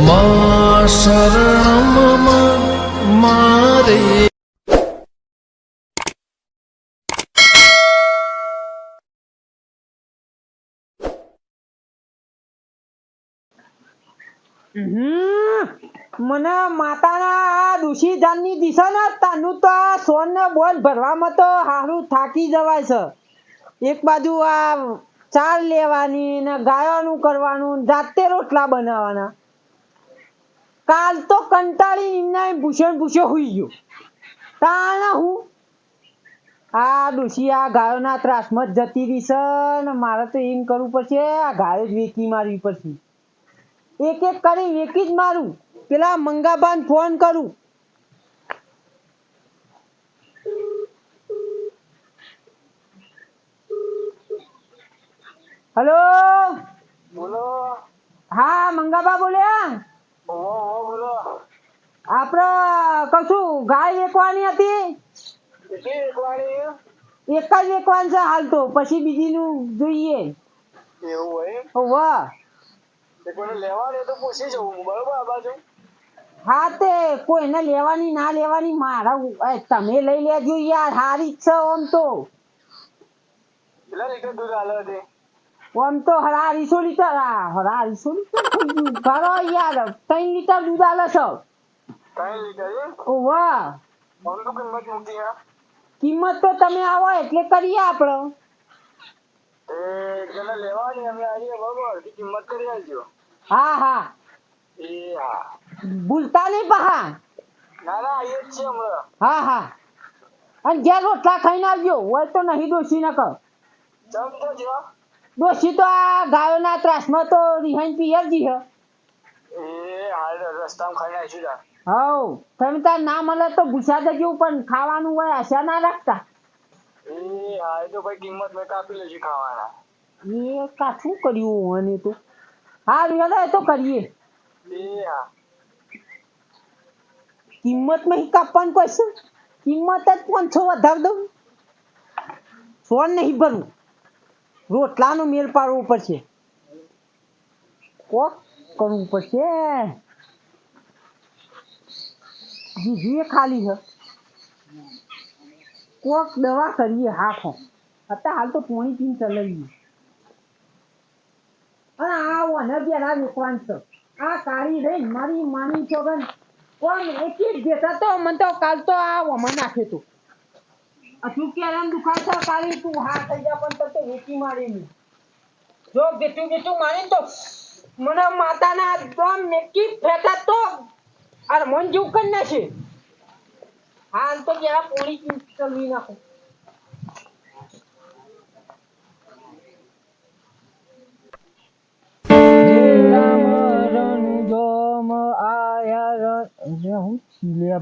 માં શરણમાં મારે મને માતાના દુષી જાનની દિશા ને તાનું તો આ સોન ને બોલ ભરવામાં તો હારું થાકી જવાય છે. એક બાજુ આ ચાર લેવાની ને ગાયોનું કરવાનું જાતે રોટલા બનાવવાના. કાલ તો કંટાળી એમને ભૂષણ હુઈ ગયો. તાણે હું આ ડોશી આ ગાયોના ત્રાસમાં જ જતી રહી છે ને મારે તો એમ કરવું પડશે આ ગાયો જ વેચી મારવી પડશે. એક એક કરી વેચી જ મારું. પેલા મંગાબાને ફોન કરું. હલો બોલો. હા મંગાબા બોલ્યા. બોલો. આપડે કશું ગાય વેચવાની હતી. કેટલી વેચવાની? એક જ વેચવાની છે હાલ તો, પછી બીજીનું જોઈએ. એવું હોય? વાહ તે કોઈને લેવા દે તો પૂછી જવું બરોબર આ બાજુ. હા તે કોઈને લેવાની ના લેવાની મારા તમે લઈ લેજો યાર, હારી જ છે ઓમ તો. કેટલા લીટર દૂધ આલે છે? ઓમ તો હરા 250 લીટર હરા 250 લીટર થઈ ગયું. ભરો યાર 3 લીટર દૂધ આલે છે. 3 લીટર એ? વાહ આમ તો કિંમત મૂકી હા. કિંમત તો તમે આવો એટલે કરીએ આપણે. તે જેને લેવાની અમે આવીએ બરોબર તે કિંમત કરી આલજો. હા હા એ હા. ભૂલતા નહીં પહા. ના ના આવીએ જ છે હમણાં. હા હા અને ઘેર રોટલા ખાઈને આવજો. હોય તો નહીં ડોશી ન કહો. ચમ તો જો. ડોશી તો આ ગાયોના ત્રાસમાં તો રિહાઈન પિયરજી છે. એ હાલ રસ્તામાં ખાઈને આવીશું તા. હવ તમે તાર ના મળે તો ભૂસા જજો પણ ખાવાનું હોય આશા ના રાખતા. એ હા એ તો ભાઈ કિંમત મેં કાપી લેજો ખાવાના. એ કાઠું કર્યું અને તો હા રેડો એ તો કરીએ. એ હા. કિંમત નહીં કાપવાનું કશું. કિંમત જ 500 વધારી દઉં. સોન નહીં ભરવું. રોટલાનો મેળ પાડવો પડશે. કોક કરવું પડશે. બીજું એ ખાલી છે. કોક દવા કરીએ હાથો. અત્યારે હાલ તો પોણી પીને ચલાવીએ. અને આ ઓનર પેલા વેચવાનું છે. આ કાળી રહી મારી માની છોકન કોણ એક જ બેઠા તો મને તો કાલ તો આ વમન નાખે તું. શું કેરામ દુખાય છે કાળી તું હા થઈ જા પણ તો વેચી મારી નહીં. જો બેઠું મારી તો મને માતાના દમ મેકી ફેટા તો અરે મન જેવું કરી નાખે. હાલ તો જરા પોણી પીને ચલવી નાખો.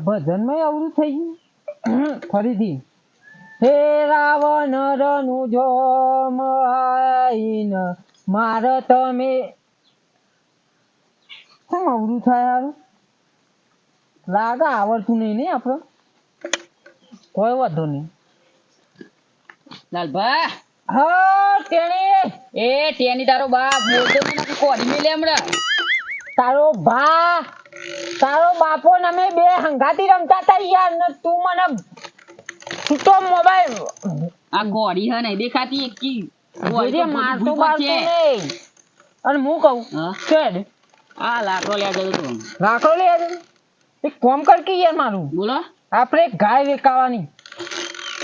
ભજનમાં અવરું થઈ ગયું ફરીથી. હે રાવણ રનું જોમ આઈન મારે તમે કેમ અવરું થાય હારું લાગે આવડતું નહીં ને આપણે. કોઈ વાંધો નહીં. લાલભા હા તેણી એ તેની તારો બાપ બોલતો મને કોડી મેલે હમણાં. તારો બાપો ને અમે બે હંગાતી રમતા હતા યાર ને તું મને છૂટો મોબાઈલ આ કોડી હે નહીં દેખાતી એકી જે મારતો બારતો નહીં. અને હું કહું હા? કેડ આ લાકડો લે જતો તું રાખો લે એક કોમ કર કે યાર મારું બોલો. આપણે એક ગાય વેચાવાની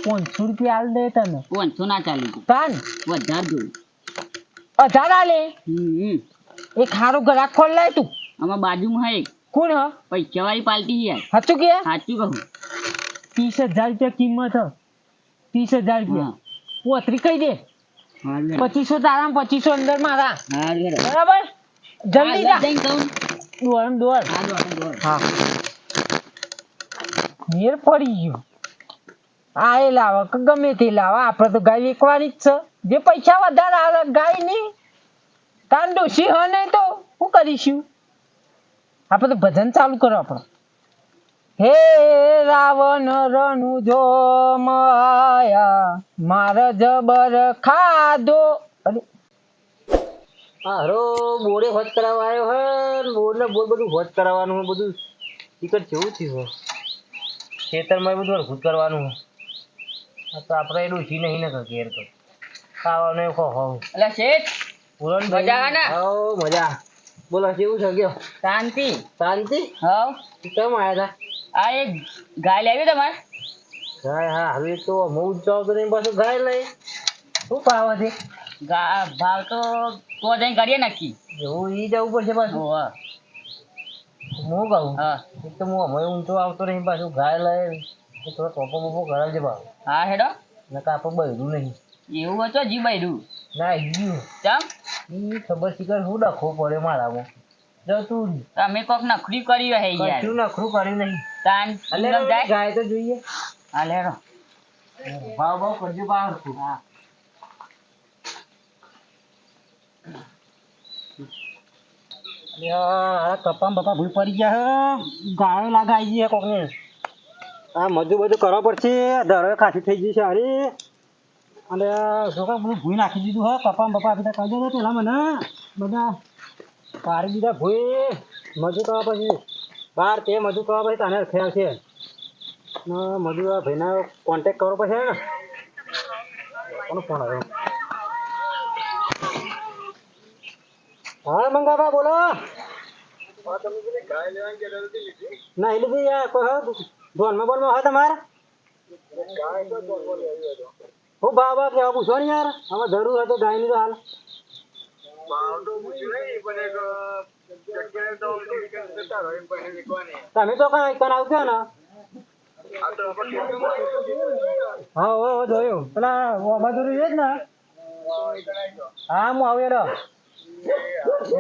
500 રૂપિયા આલ દે તને. 500 ના ચાલી તું તાન વધાર જોયું. 1000 આલે એક હારો ગ્રાહક ખોલ લાય તું. આમાં બાજુમાં હે એક કોણ હ પૈસા વાળી પાલટી યાર. સાચું કે સાચું કહું 30000 રૂપિયા કિંમત હ. 30000 રૂપિયા પોતરી કહી દે. 2500 તારા 2500 અંદર મારા. બરાબર જલ્દી જા દોડ. હા મેર પડી ગયો. આ એ લાવે કે ગમે તે લાવે આપણે તો ગાય વેચવાની જ છે. જે પૈસા વધારે આવે ગાય નહીં તાન ડોશી હ નહીં તો શું કરીશું. આપણે તો ભજન ચાલુ કરો આપણે. હે રાવણ રણુ જોમ આયા માર જબર ખાધો. અરે હારો બોરે હોજ કરાવવા આવ્યો હે ને બોરને બોર બધું હોજ કરાવવાનું હે બધું ટિકટ જેવું થયું હે ખેતરમાં બધું હરખું જ કરવાનું હે આ તો આપણે એ ડૂસી નહીં ને ઘેર તો ખાવાનું એ ખો એટલે શેઠ બોલો ને મજા આવે ને? હાઉ મજા બોલો કેવું છે ગયો શાંતિ. શાંતિ હવ કેમ આવ્યા આ એક ગાય લેવી તમારે? હતા ગાય હા હવે તો હું જ જાઉં તો નહીં પાછું ગાય લઈ શું ભાવ છે ભાવ તો જઈને કરીએ નક્કી. એવું ઈ જવું પડશે પાછું હા હું કહું હા એક તો હું અમે ઊંચો આવતો નહીં પાછું ગાય લઈ થોડો ટોપો બોપો કરાવજે ભાવ હા હેડો. ને કાપડ બહેરું નહીં એવું હતો જી બૈરું. ના ઈ ચમ ઈ ખબર શીખર શું ડખો પડ્યો મારામાં જતું તમે કોક નખરી કરી હે યાર. કશું નખરું કર્યું નહીં તાન એટલે ઇલમ જાય. ગાય તો જોઈએ હા લેડો. ભાવ ભાવ કરજો ભાવ હા કપામ બપા ભૂલ પડી ગયા હે ગાયો લાગાઈ ગઈ કોકને આ મજૂર બધું કરવા પડશે ધરો ખાસી થઈ ગઈ છે અરે અને છોકરા બધું ભૂઈ નાખી દીધું હે કપામ બપા બધા કહી દે પેલા મને બધા પાડી દીધા ભૂઈ મજૂર કરવા પછી બાર તે મજૂર કરવા પછી તને ખ્યાલ છે ને મજૂર ભાઈને કોન્ટેક કરવો પડશે ને કોનો ફોન આવ્યો હા મંગાભા બોલો ના એ લીધી યાર કોઈ ધોનમાં બોનમાં હોય તમારે હું ભાવ ભાવ કેવા પૂછો ને યાર આમાં જરૂર હતો ગાયની તો હાલ તમે તો કઈ કન આવજો ને હા હો જોયું પેલા મજૂરી છે જ ને હા હું આવેલો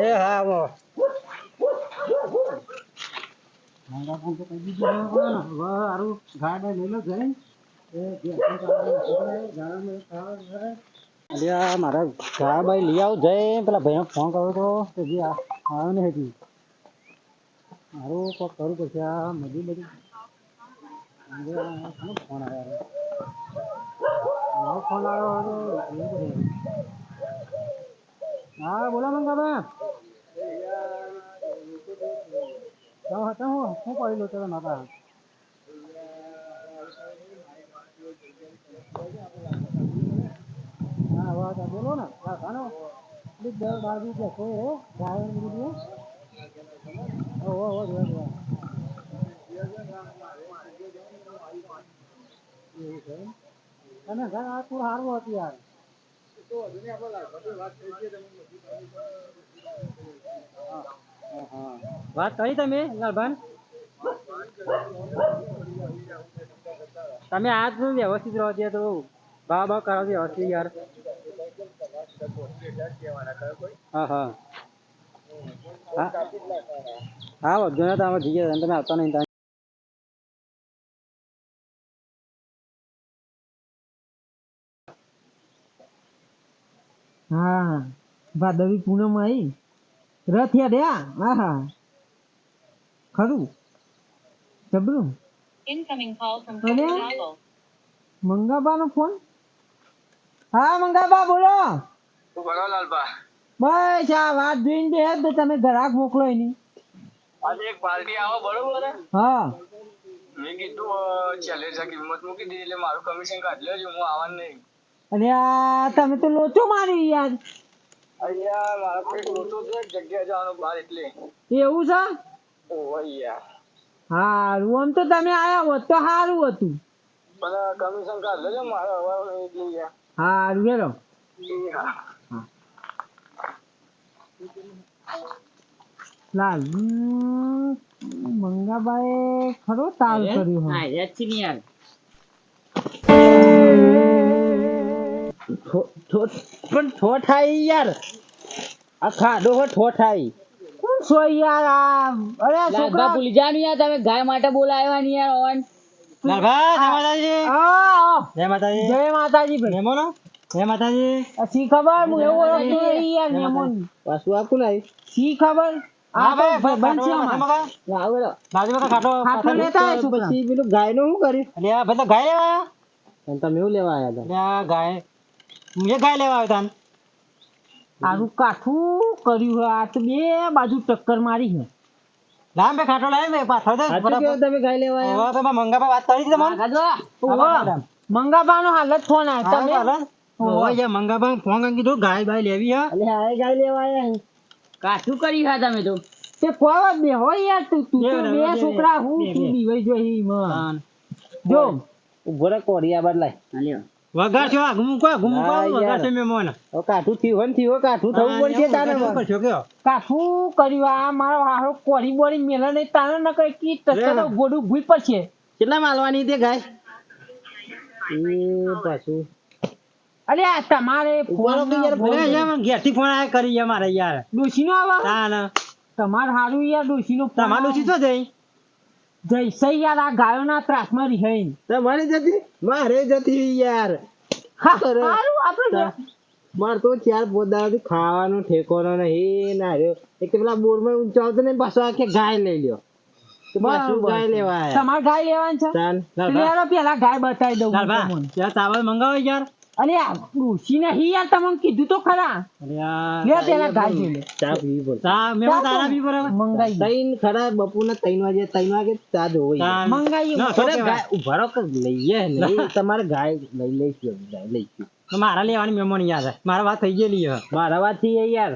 એ હા હું સારું ગાડા લઈ લો જઈને અલ્યા મારા ગા ભાઈ લઈ આવ જઈ પેલા ભાઈને ફોન કર્યો તો કે જે આવ્યો નહીં હતી મારું કોક કરવું પડશે આ મજૂર બધું ફોન આવ્યો મારો ફોન આવ્યો હા બોલો મંગાભાઈ શું પડેલું તમે માતા હા વાત બોલો ને ખાનો બાજુ કે કોઈ રે ગાય બધું તમે ઘર આ થોડું સારું હતું યાર વાત કરી તમે લાલભાન તમે આજ વ્યવસ્થિત રહો ત્યાં તો ભાવ ભાવ કરાવો વ્યવસ્થિત યાર હા હા હા વધુ ના તમે જઈએ તમે આવતા નહીં હા ભાદરવી પૂનમ આવી રથ યાદ હા હા ખરું જબરું અને મંગાબાનો ફોન હા મંગાબા બોલો તું બોલો લાલબા બસ આ વાત જોઈને બે તો તમે ગ્રાહક મોકલો એની આજે એક પાર્ટી આવો બરોબર ને હા મેં કીધું ચાલે છે કિંમત મૂકી દીધી એટલે મારું કમિશન કાઢી લેજો હું આવવાનું નહીં અને આ તમે તો લોચો મારી યાર અહીંયા મારા પેટ લોચો છે જગ્યા જવાનું બહાર એટલે એવું છે ઓહ યાર હારું આમ તો તમે આયા હોત તો સારું હતું પણ કમિશન કાઢ લેજો મારે હવે એટલે યાર હારું હેલો હા લાલ મંગાબાએ ખરો તાલ કર્યો હા યાદ છે ને યાર. પણ ઠોઠાઈ યાર આ ખાડો હો ઠોઠાઈ કોણ છો યાર આ અરે લાલભા છોકરા ભૂલી જાનું યાર તમે ગાય માટે બોલાવ્યા ને યાર ઓન. જય માતાજી ભાઈ મહેમાનો જય માતાજી શી ખબર હું એવું ઓળખતો નહીં યાર મહેમાન પાછું આપું લાવી શી ખબર આ તો ભાઈબંધ છે અમારા. આવેલો બાજુમાં ખાટો ખાટલો લેતા આવ્યા છોકરા. પછી પેલું ગાયનું શું કર્યું એટલે આ બધા ગાય લેવા આવ્યા તમે એવું લેવા આવ્યા હતા ગાય હું એ ગાય લેવા આવ્યા હતા આનું કાઠું કર્યું હે આ તો બે બાજુ ટક્કર મારી છે લામ બે ખાટો લાય બે પાછળ દે તમે ગાય લેવા ઓવા તો મંગાપા વાત કરી દીધી મને મંગાબાનો હાલત ફોન આવ્યો તમે ઓવા યા મંગાપા ફોન કરી કીધું ગાય બાય લેવી હે અલે હાય ગાય લેવા આયા કાઠું કરી હા તમે તો તે કોઈ બે હોય યાર તું તો બે બે બે, છોકરા હું બે, તું બે. બીવાઈ જોઈ માં જો ઉભો રે કોરિયા બદલાય હાલ્યો વગા છો ઘુમકો હા, વગા યાર. છે મેમોન હવે કાઠું થયું ને થયું કાઠું થવું પડશે તારે હવે. છો કે કાઠું કર્યું આ મારો હારો કોરી બોરી મેલા નહીં તારે ન કરે કી ટક્કર ગોડું ભૂઈ પડશે કેટલા માલવાની તે ગાય એ પાછું અલે આ તમારે ઉભારો કે યાર, ભલે યાર ઘેરથી ફોન આયા કરી યાર મારે યાર ડોશીનો આવા તાન તમાર હારું યાર ડોશીનો તમારું શું જઈ જઈશે યાર આ ગાયોના ત્રાસમાં રિહાઈને તમારી જતી મારે જતી યાર હારું આપણે માર તો ચાર પોદાથી ખાવાનો ઠેકોનો નહીં ના રહ્યો એક તો પેલા બોરમાં ઊંચો આવતો ને પાછો આખે ગાય લઈ લ્યો તો પાછું ગાય લેવા આયા તમારે ગાય લેવાની છે તાન લેરો પેલા ગાય બતાવી દઉં ચાલ બા તમને. ત્યાં ચાવલ મંગાવો યાર અલે આ ડોશી નહીં યાર તમને કીધું તો ખરા અરે યાર લે પેલા ગાય જોઈ લે ચા પીવી પડે ચા મેમો તારા બી બરાબર મંગાઈ તૈન ખરા બપોરના 3 વાગે ચા જોવો યાર. તાન. મંગાઈ ના, થોડા તો ગાય ઉભારો કે લઈએ નહીં તમારે ગાય લઈ લઈશું ગાય લઈશું મારા લેવાની મેમોન યાદ છે મારા વાત થઈ ગયેલી હે મારા વાત થી યાર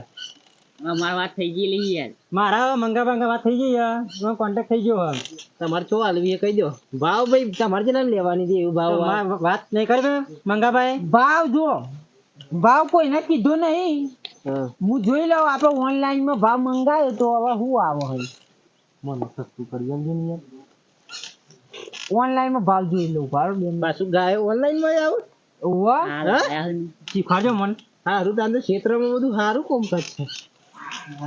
અમારી વાત થઈ ગયેલી યાર મારા મંગા વાત થઈ ગઈ હે કોન્ટેક્ટ થઈ ગયો હે તમારે શું હાલવી એ કહી દો ભાવ ભાઈ તમારે જેના લેવાની હતી એવું ભાવ વાત નહીં કરી મંગાભાઈ ભાવ જો ભાવ કોઈને કીધો નહીં હા હું જોઈ લઉં આપણે ઓનલાઈન માં ભાવ મંગાયો તો હવે શું આવો હવે મને સસ્તું કરી આપજો ને યાર ઓનલાઈન માં ભાવ જોઈ લઉં ભાવ બેન પાછું ગાય ઓનલાઈન માં આવે વાહ શીખવાડજો મને સારું તાર તો ક્ષેત્રમાં બધું સારું કોમ કરશે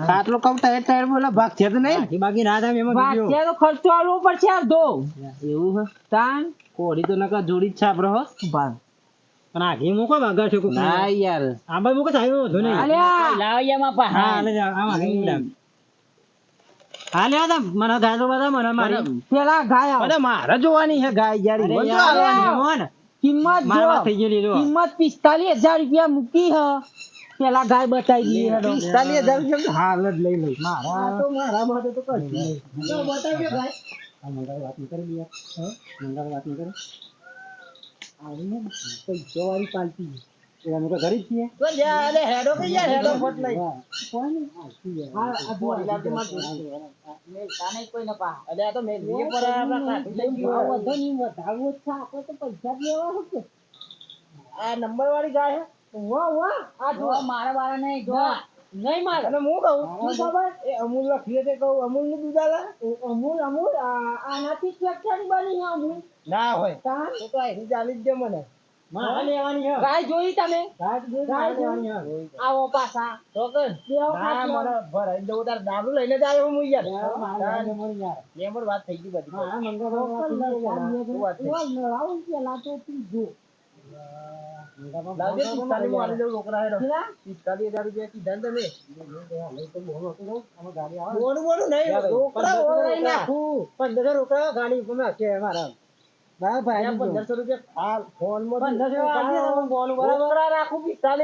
આટલો કમ ટાયર ટાયર બોલા ભાગ છે તો નહીં બાકી ના થાય એમાં વાત બીજો. છે તો ખર્ચો આલવો પડશે અડધો એવું હે તાન કોડી તો નકા જોડી જ છાપરો હો ભાવ પણ આઘી મૂકો વાગા છે કોક ના યાર આ ભાઈ મૂકો થાય વધુ નહીં અલ્યા લાવ્યા માં પા હા લે જા આમાં આઘી મૂકો હા લે આ મને ગાજો બધા મને મારી પેલા ગાય આવો. અરે મારે જોવાની છે ગાય યાર અરે ઈવન તો યાર, આવવાની. મેમોન, કિંમત મારા જો વાત થઈ ગયેલી જો. કિંમત 45,000 રૂપિયા મૂકી હ પેલા ગાય બતાવી દઈએ હેડો. 45,000 રૂપિયા હાલ જ લઈ લઈ મારા તો મારા માટે તો કશું નહીં. તો બતાવજો ગાય આ મંગાવી વાત નહીં કરી યાર હા મંગાવી વાત નહીં કરી આવીને પૈસો વાળી પાલતી એ અમે તો ઘરે જ છીએ તો જા અરે હેડો કે યાર હેડો ફટ લઈ કોઈ ના પા અરે આ તો મેં લીએ પર આપણા કાઢી લઈ ગયો. વધો નહીં વધારવો જ છે આપણે તો પૈસા જ લેવા હશે આ નંબર વાળી ગાય હે વાહ વાહ આ જો મારા વાળા નહીં જો નહીં મારે અને હું કહું શું ખબર એ અમૂલ લખીએ તે કહું અમૂલ નું દૂધ આલે અમૂલ અમૂલ આનાથી ફેક્ટરી બની છે અમૂલ ના હોય તાન તો તો અહીં ચાલી જ દે મને મારા લેવાની છે ગાય જોઈ તમે ગાય ગાય લેવાની જોઈ? છે આવો પાછા તો કર બેહો ના ખાટલો. મને ભરાઈ દઉં તાર દારૂ લઈને જ આવ્યો હું યાર મારા લેવાની યાર લેમર વાત થઈ ગઈ બધી હા મંગાવી વાત થઈ ગઈ યાર. નળાવું પેલા તો તું જો લાવજે 45 માં આલી દઉં રોકડા હેડો પેલા 45,000 રૂપિયા કીધા ને તમે અમે ગાડી આવે બોનું બોનું નહીં રોકડા ઓવરાઈ નાખું 1500 રોકડા ગાડી ઉપર નાખે મારા બરાબર ભાઈ 1500 રૂપિયા હાલ ફોન માં 1500 આપી દે તમે બોનું બરાબર રોકડા રાખું 45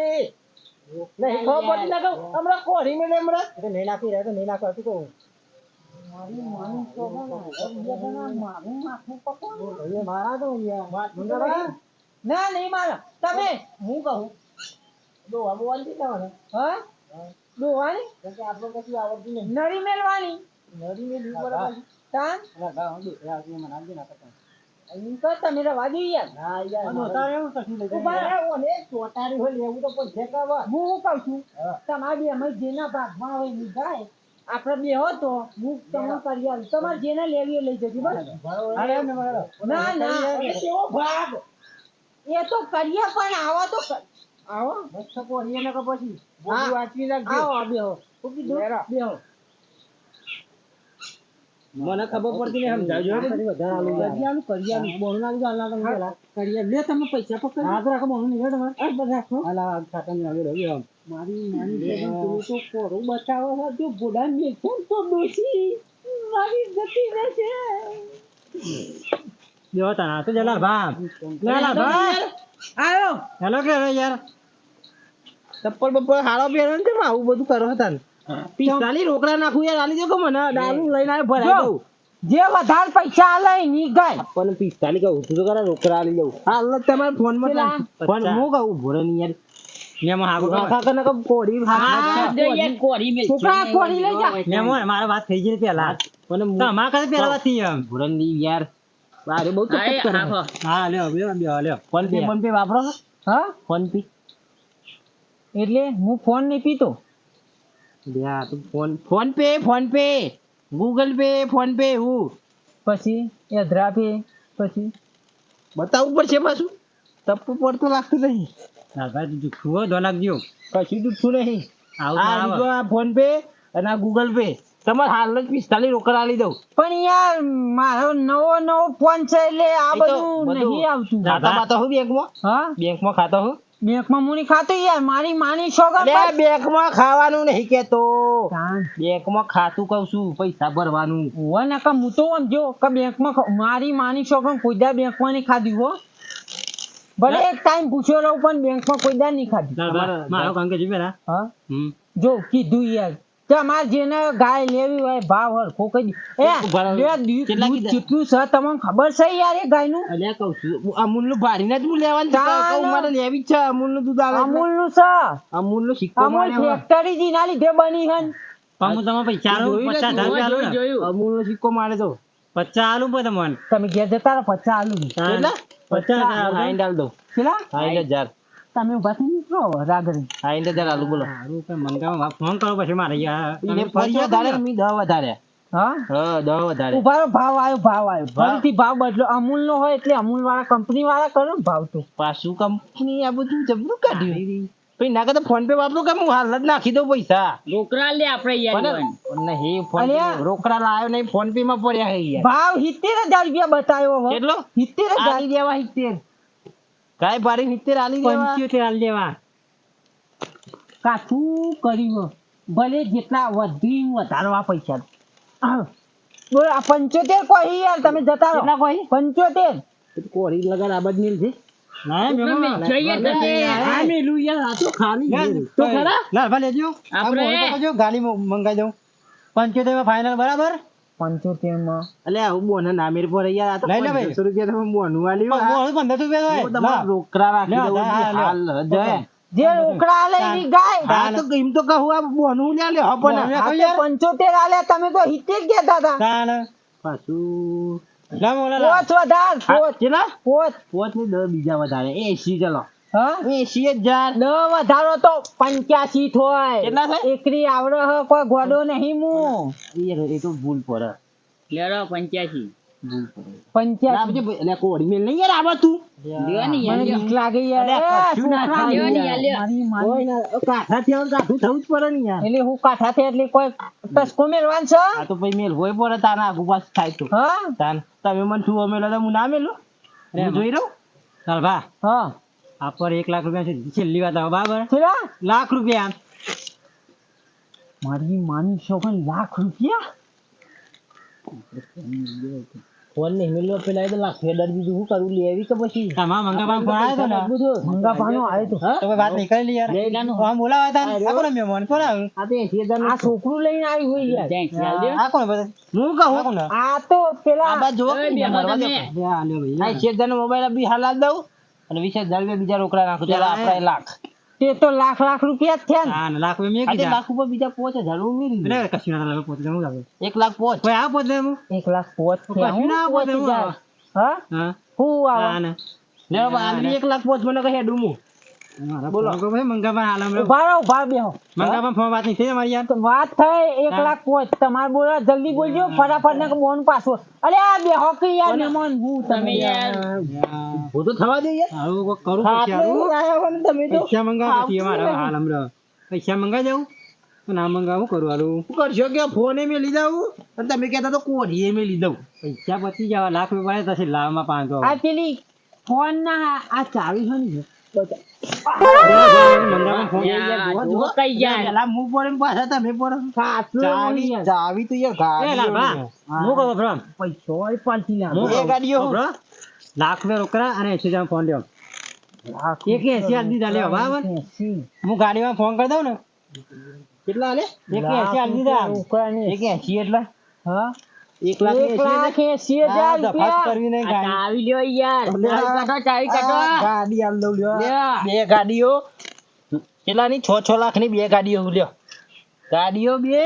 નહીં ખબર પડી ના કહું હમણાં કોરી મેલે હમણાં એટલે નહીં નાખી રહ્યા તો નહીં નાખવા શું કહું મારા તો યાર ના નહીં મારે તમે હું કહું દોવા બોવાની થી જવાના હા દોવાની કેમ કે આપણને કશું આવડતું નહીં નળી મેલવાની નડી મેં લીધું બરાબર તાન એમ તો તમે રવા જોઈએ યાર ના યાર તારે એવું કશું લઈ ઉભા રહે ઓને ચોટારી હોય લેવું તો પૈસા કાવા હું શું કહું છું તમારી અમે જેના ભાગમાં હોય ઈ ગાય આપણે બે હો તો હું તમને કરી આલું તમારે જેને લેવી એ લઈ જજો બરાબર ના ના એ કેવો ભાગ એ તો કરીએ પણ આવો તો આવો મસ્ત કોરીએ ને કે પછી હા. બોલી વાંચવી નાખજો આવો બેહો શું કીધું લેરા. બેહો મને ખબર પડતી નહીં સમજાવજો કરિયાનું કરિયાનું બોલ ના લીધું આલા તમે પેલા કરિયા લે તમે પૈસા પકડ હાથ રાખો બોલ નહીં તમારે આ બધા રાખો આલા ખાતા ની આવી રહ્યો મારી પેલું તો કોરું બતાવો છે જો બોડા મેચે તો દોશી મારી જતી રહેશે દેવો તા તો જલા ભા જલા ભા આયો હેલો કે યાર ચપ્પલ બપ્પલ હારો પહેરો ને તેમાં આવું બધું કરો હતા ને 45 રોકડા નાખું યાર આલી દો કે મને ડાલું લઈને આવે ભરાઈ જો, દઉં જે વધારે પૈસા આલે ની ગાય પણ 45 કહું તું તો કરે રોકડા આલી દઉં હાલ જ તમારા ફોન માં પેલા? ફોન હું કહું ભરે નહીં યાર મેમો હાગો નાખા કે નકર કોડી હા જો યાર કોરી મેલ છોકરા કોરી લઈ જા મેમો મારે વાત થઈ ગઈ પેલા મને તમારા કાલે પેલા વાત થઈ એમ ભરે નહીં યાર બારે બહુ આય ચક્કર કરે આખો હા લ્યો લ્યો ફોન પે વાપરો છો? હા ફોન પે એટલે હું ફોન નહીં પીતો યાર તું phone pay Google pay phone pay હું પછી એધરા પે પછી બતાવવું પડશે પાછું ટપ્પુ પડતું લાગતું નહીં ભાઈ તું જુઠ્ઠું દો નાખજો કશું દૂધું નહીં આવું ના આ આવે. લીધો આ ફોન પે અને આ ગૂગલ પે તમારે હાલ જ 45 રોકડા આલી દઉં પણ યાર મારો નવો ફોન છે એટલે આ એ તો બધું બધું નહીં આવતું ખાતા બાતા હું હા બેંકમાં ખાતો હું બેંકમાં મુની ખાતું યાર મારી માની સોગર લે બેંકમાં ખાવાનું નહીં કેતો હોય બેંકમાં ખાતું કહું છું પૈસા ભરવાનું ને કે હું તો સમજો કે બેંકમાં મારી માની સોગર કોઈ દા બેંકમાં નહીં ખાધી હો ભલે એક ટાઈમ પૂછ્યો રહું પણ બેંકમાં કોઈ દા નહીં ખાધી ભાઈ, મારો કામ કે પેલા હા જો કીધું યાર તમારે જેને ગાય લેવી હોય ભાવ હરખો કહી દી બરાબર. લે કેટલા દૂધ કીધા? કેટલું છે તમને ખબર છે યાર એ ગાયનું અલ્યા કહું છું અમૂલનું ભાડીને જ હું લેવાનું છે. ચાલો. કહું મારે લેવી જ છે અમૂલનું દૂધ આવે એટલે. અમૂલનું છે અમૂલનો સિક્કો અમૂલ મારે હવે. ફેક્ટરી જીના લીધે બની હન પણ હું તમે પૈસા આલું જોયું ને, 50,000 રૂપિયા આલું ને. જોયું અમૂલનો સિક્કો મારે તો 50 આલું પણ તમને તમે ઘેર જતા રહો 50 આલુ કેટલા 50,000 આલું. હાઈન ડાલ દો કેટલા 60,000 તમે ઉભા થઈ નીકળો રાગડી 60,000 આલુ બોલો સારું કઈ મંગાવો ફોન કરો પછી મારે યાર એને તમે ફરી પછી જાઓ વધારે ને. મેં 10 વધારે હા હા 10 વધારે ઉભા રહો ભાવ આવ્યો ફરીથી ભાવ બદલો અમૂલ નો હોય એટલે અમૂલ વાળા કંપની વાળા કરો ને ભાવ તો પાછું કંપની આ બધું જબરું કાઢ્યું પછી ના કરતા ફોન પે વાપરો કે હું હાલ જ નાખી દઉં પૈસા રોકડા લે આપણે યાર ઈવન. નહીં ફોન પે અલ્યા. રોકડા લાવ્યો નહીં ફોન પે માં પડ્યા છે યાર ભાવ 70,000 રૂપિયા બતાવ્યો હો કેટલો 70,000 આલી દેવા 70 કાય ભારી 70 આલી દેવા 75 આલી દેવા કાઠું કર્યું ભલે જેટલા વધી વધારવા પૈસા બોલ આ 75 કોઈ યાર તમે જતા રહો કેટલા કોઈ? 75 કોરી લગાડ આ બધી છે ના તમે મેમો જોઈએ તમે આ મેલું યાર આ તો ખાલી છે. તો ખરા લાલ ભાઈ લેજો આપણે- આપણે કરજો ગાડી મંગાઈ દઉં 75 માં ફાઇનલ બરાબર 75 માં અલ્યા હું બોને નામેર પર યાર આ તો લઈ લે ભાઈ. 1500 રૂપિયા તમે બોનું આલ્યું આ. મોહન 15 રૂપિયા હું હોય તમારા રોકડા રાખી લે, દઉં હા, લે. હાલ જય જે રોકડા આલે એની ગાય આ તો એમ તો કહું આ બોનું લે લે બોનું પણ લે. આ તો 75 આલે તમે તો 70 કહેતા હતા તાણ પાછું લા મોલા લા. પોચ વધાર પોચ કેટલા પોચ પોચ ને 10 બીજા વધારે 80 ચલો હા 80,000 દ વધારો તો 85 થોય કેટલા થાય? એકરી આવડે હે કોઈ ગોડો નહીં હું એ તો ભૂલ પડે લેરો 85 ભૂલ પડે 85 ના પછી એટલે કોડી મેલ નહીં યાર આવા તું લ્યો ને યાર મને લ્યો. બીક લાગે યાર અલ્યા, એ, કશું ના છોકરા થાય યાર. યાર, લ્યો. મારી કોઈ ના કાઠા થયા કાઠું થવું જ પડે ને યાર એટલે હું કાઠા થી એટલે કોઈ ટસકો મેલવાન છે આ તો પછી મેલ હોય પડે તાના આગુ પાસ થાય તો હા તાન તમે મને શું મેલો તો હું ના મેલો હું જોઈ રહું ચાલ ભા હા આ પર 1 લાખ રૂપિયા છે છેલ્લી વાત આવે બરાબર ચલા લાખ રૂપિયા મારી માની છોકરી લાખ રૂપિયા ફોન નહીં મેલો પેલા એ તો લાખ ફેડર બીજું શું કરું લેવી કે પછી તમારા મંગાપા ફોન આવ્યો તો ને મંગાપાનો આવ્યો તો તો કોઈ વાત નહીં કરી યાર આમ બોલાવા હતા આ કોણ મહેમાન કોણ આવ્યું આ તો 80,000 આ છોકરું લઈને આવી હોય યાર Thanks, યાર લ્યો. આ કોણ બધા હું આ કહું કોણ આ તો પેલા આ બાજુ જો ઓય, બેહો તમે. આ લ્યો ભાઈ 80,000 નો મોબાઈલ બી હાલ આલ દઉં અને 20,000 રૂપિયા બીજા રોકડા નાખું ત્યારે આપડા લાખ તે તો લાખ રૂપિયા જ થયા ને આ લાખ રૂપિયા મેં આજે કીધા લાખ ઉપર બીજા 5,000 ઉમેરી દઉં. એટલે કશું ના લાગે પોતે જમું લાગે 1 લાખ પોચ કોઈ આ પોતે હું 1 લાખ પોચ થયા કશું ના પોતે હું હજાર. હા હા હું આ આવો ને લે આ 1 લાખ પોચ મને કહે ડુમું બોલો ભાઈ મંગાપા હાલ હમણાં ઉભા બેહો મંગાપા ફોન વાત નહીં થઈ તમારી યાર તો વાત થઈ 1 લાખ પોચ તમારે બોલો જલ્દી બોલજો ફટાફટ ને બોન પાછો અરે આ બેહો કે યાર મહેમાન હું તમે તમે યાર હું તો થવા દે યાર આવું કોક કરું હાથ પછી આવું લઈને આયા હો ને તમે તો પૈસા મંગાવ પછી અમારા હાલ હમણાં પૈસા મંગાઈ જાઉં તો ના મંગાવું કરું હાલું શું કરશો કે ફોને મેં લીધા હું અને તમે કહેતા તો કોઢીએ મેં લીધા પૈસા પછી જવા લાખ રૂપિયા પડે પછી લાવમાં 500 આ પેલી ફોન ના આ ચાવી છે ને મંગાપા ફોન યાર, જો કઈ યાર પેલા હું પડે ને પાછા તમે પડે ચાવી ચાવી તો યાર એ લાલ ભા હું કહું ફ્રોમ પૈસો પાલતી ના હું એ ગાડીઓ લાખ રૂપિયા રોકડા અને 80,000 ફોન લ્યો એક 80 આલી દીધા લ્યો બરાબર હું ગાડીમાં ફોન કરી દઉં ને કેટલા આલે એક 80 આલી દીધા એક 80 એટલા હા 1,80,000 દફાત કરવી નહીં ગાડી આવી લ્યો યાર ચાવી કાઢો ગાડી આલ દઉં લ્યો બે ગાડીઓ કેટલાની 6 લાખની બે ગાડીઓ લ્યો ગાડીઓ બે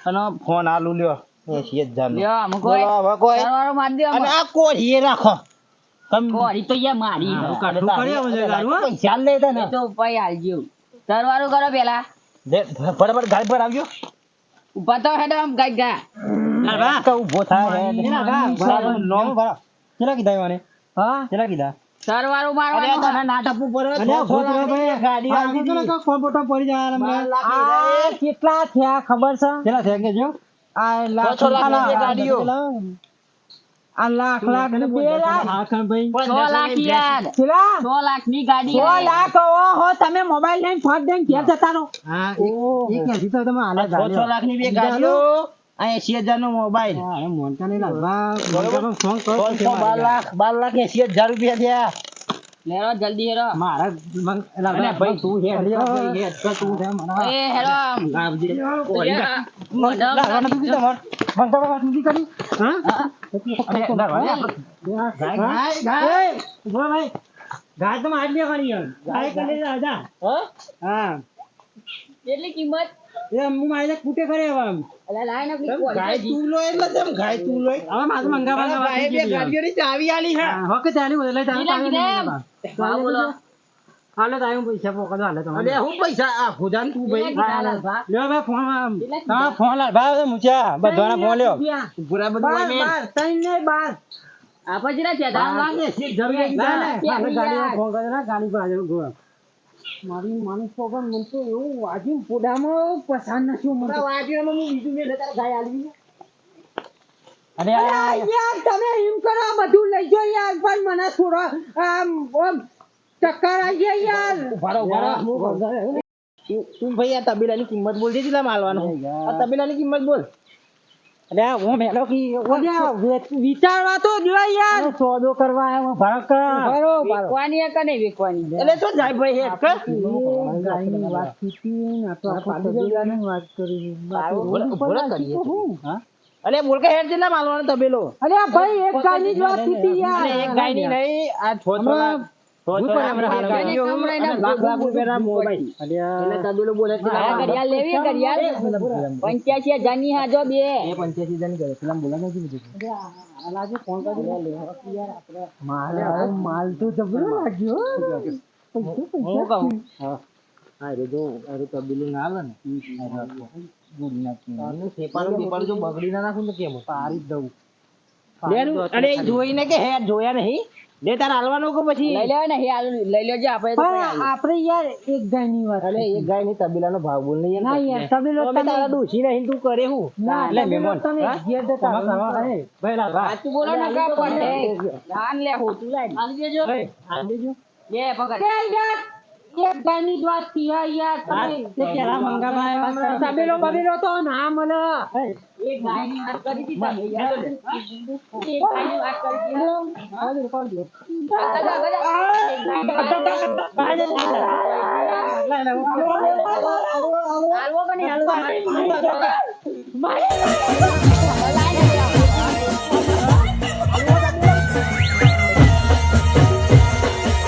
અને ફોન આલું લ્યો 80,000 નો લ્યો મુકો બોલો હવે કોઈ સરવાળો માર દે અને આ કોઢીએ રાખો કોરી તો યાર મારી પૈસા લેતા ને તો ઉપાય આલજો સરવાળો કરો પેલા ફટાફટ ગાડી પર આવજો ઉભા તો હેડો આમ ગાઈ ગા ઉભો થાય નોમ ભરા કેટલા કીધા મને હા કેટલા કીધા સરવાળો મારવાનો તને ના ટપુ પડે ગાડી આવી તો કોણ બોટો પડી જાય આ કેટલા થયા ખબર છે કેટલા થયા કે જો આ લાખ 6 લાખ ગાડીઓ આ લાખ લાખ ને 2 લાખ હા ખાન ભાઈ 6 લાખ યાર કેટલા 6 લાખ ની ગાડી 6 લાખ હો તમે મોબાઈલ લઈને ફટ દઈને ઘેર જતા રહો હા એક એસી તો તમે હાલે 6 લાખ ની બે ગાડીઓ આ 80,000 નો મોબાઈલ હા મોનકા નહીં લાગવા મોનકા ફોન કરો 12 લાખ 80,000 રૂપિયા થયા લેરો જલ્દી હેરો મારા ભાઈ તું હેડ તું છે મારા એ હેરો આવજી મોઢા લાગવાનું તું કીધા મંગા વાત નથી કરી હા ગાય ભાઈ ગાય તો માર લે કરી ગાય કરી રાજા હા કેટલી કિંમત એ હું મારે કુટે કરે હવે અલા લાય ને ગાય તું લો એટલે તેમ ગાય તું લો હવે મારે મંગા ગાય બે ગાડીઓની ચાવી આલી છે હકે ચાલી બોલે હા બોલો હાલે તો આયું પૈસા પોકડો હાલે તો અરે હું પૈસા આ ખુદાન તું ભાઈ લ્યો ભાઈ ફોન હા ફોન લા ભાઈ મુચા બધાના ફોન લ્યો પૂરા બધું મે 3 ને 12 આ પછી ના છે ધામ લાગે ગાડી ફોન કરે ના ગાડી પર આજો ગો મારી માણસ પણ મન તો એવું વાજ્યું પોડામાં પસાન નસ્યો મને વાજ્યુમાં હું બીજું મે તારે ગાય આલવી અરે યાર તમે એમ કરો બધું લઈ જો યાર પણ મને છોડો આમ ટક્કર આવી યાર ભારો તું ભાઈ આ તબેલાની કિંમત બોલ દીધી લા માલવાનો આ તબેલાની કિંમત બોલ અરે હું મેલો કી વિચારવા તો જો યાર સોદો કરવા આવ્યો ભારો ભારો વેકવાની કે નહીં વેકવાની એટલે તો જાય ભાઈ હેડ કર ગાયની વાત કીધી ને તો તબેલાની વાત કરી બોલા કરીએ હા અરે બોલ કે હેડ જેલા માલવાનો તબેલો અરે ભાઈ એક ગાયની જ વાત કીધી યાર એક ગાયની નહીં આ 6 લાખ તબેલો બોલે ઘડિયાળ લેવી ઘડિયાળ 85,000 ની હાજો બે 85,000 ની કરે પેલા બોલા નથી લાગે ફોન કરી યાર આપણે માલ તો જબરો લાગ્યો હું કહું હા રે જો અરે તબેલો ના આવે ને ગુડ નાખી પેપર જો બગડી ના નાખું તો કેમ પારી દઉં અરે જોઈને કે હેડ જોયા નહીં લે તાર હાલવાનો કે પછી લઈ લેવા ને લઈ લેજો આપણે તો પણ આપણે યાર એક ગાયની વાત અરે એક ગાય ની તબેલાનો ભાવ બોલ નહીં ના યાર તબેલો તમે તારા ડોશી નહીં તું કરે હું એટલે મહેમાન તમે ઘેર જતા ભાઈ લા સાચું બોલો ને કા પડે ધાન લે હું તું લઈ આલી દેજો આલ દેજો બે પકડ એક ગાયની જ વાત થી યાર તમે તે કેરા મંગામાં તબેલો બબેલો તો ના મને એક ગાયની વાત કરી હતી તમે યાર એક ગાયની વાત કરી હતી હાલવો કે નહીં હાલવો